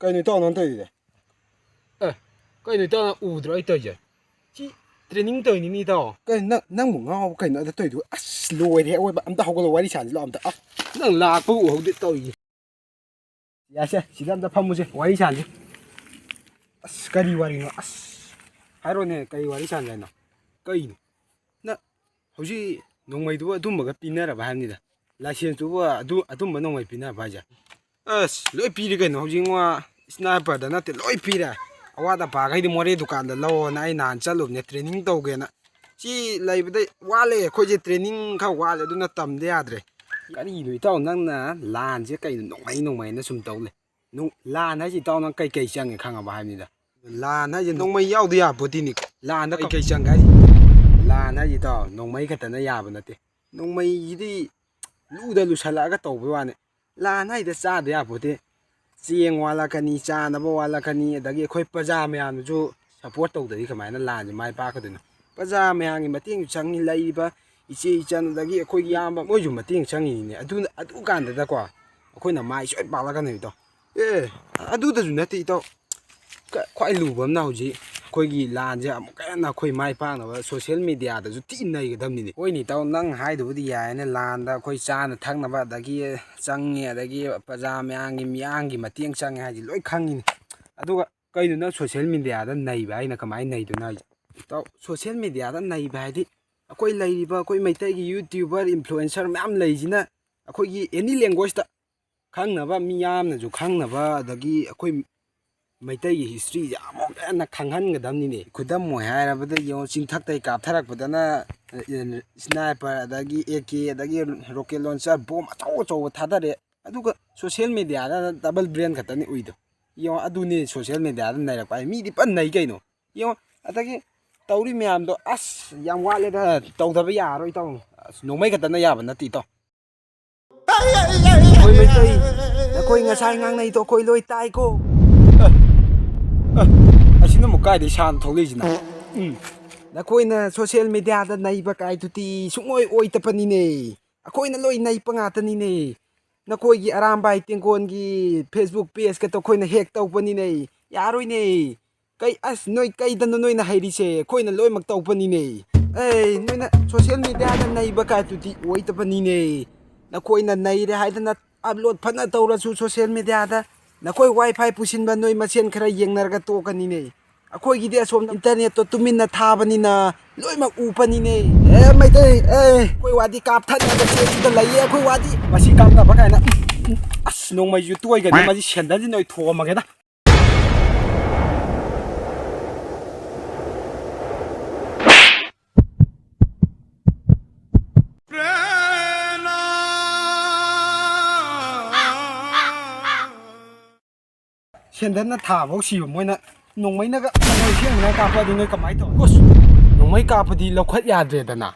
Kayno itaw nang tawide. Kayno itaw udro ay tawje. Si training tawini ni itaw. Kay nang mo ngaw kayno ada tawide. As loire oy ba amta hawgalo wari chan lo amta. Nang lakpo uhawde tawyi. Yase sida amta phamuse wari chan. As kari wari no as. Hairone kay wari chan jayno. Kayno. Na hauji nongmai du adumbaga pinaraba hanida. License du adumba nongmai pinaraba ja. As loi piri kayno hauji ngwa sniper da nate loi pira. Awada pa kai di more dukan da law na ai nan chalo ne training tawge na. Si laibda wale khoje training kha wale aduna tamde yadre. Kari no itaw nang na lan je kai nongmai na sum tawle. No lan ha ji taw nang kai chang khanga ba hanida. Lan ha ji nongmai yaw de ya potini. Lan da kai chang ga ji. Lan ha ji taw nongmai khata na ya ba nate. Nongmai ji lu da lu sala ga tawbe wane. Lan ha da cha da ya pote. Chieng wala kani cha na bo wala kani adagi khoi paja myan ju support tawdari kamaina lan mai pa kadina paja myan gi mating changi laiba iche chan adagi khoi yamba moi ju mating changi ne adu kan da kwa khoina mai soi pa la kan ni to adu da ju nati to khoi lu bam na hoji khoi gi lan je am ka na khoi mai pa na social media da ju ti nai ga dam ni oi ni taw nang hai du di ya ne lan da khoi cha na thang na ba adagi changi adagi paja myan gi mating changi ha ji loi khangi ni aduga kayno na social media da nai ba ina kamai nai du na taw social media da nai ba di akoi lairiba akoi maitai gi youtuber influencer ma'am laijina akoi gi any language da khangnaba miyam na ju khangnaba adagi akoi maitai gi history ja amok na khanghan ga damni ne khudam mo hairabada yo chingthak tai kap tharak badana sniper adagi AK adagi rocket launcher bomb achaw achaw thadare aduga social media da double brain khatani uido yo aduni social media da nairak pai mi di pan nai kaino yo adagi tawri myam do as yam wale da tawdaba yaroi taw nongmai khatana yaba nati to koi maitai koi ngasai ngang nai to koi loi tai ko asina mo kai de shan tholejina na koina social media da naiba kai tuti sungoi oi tapani ne akoina loi nai panga tani ne na koi gi arambai tengkon gi Facebook page ka to koina hack tawpani ne yaroi ne kai as noi kai da noi na hairi se koina loi mak tawpani ne noi na social media da naiba kai tuti oi tapani ne na koina nai re haidana upload phana tawra su social media da na koi wifi pusin ba noi masen khara yengnar ga to kani ne akoi gi de som internet to tumin na thabani na loi mak upani ne mai dei koi wadi kap than na che da lai koi wadi masi kap na ba kai na as nong mai ju tuai ga ma ji sendal ji noi tho ma ga da sendal na tha bau si moi na nongmai na ga nongmai siang na ka pa di noi kamai to kos nongmai ka pa di lokhat ya dre da na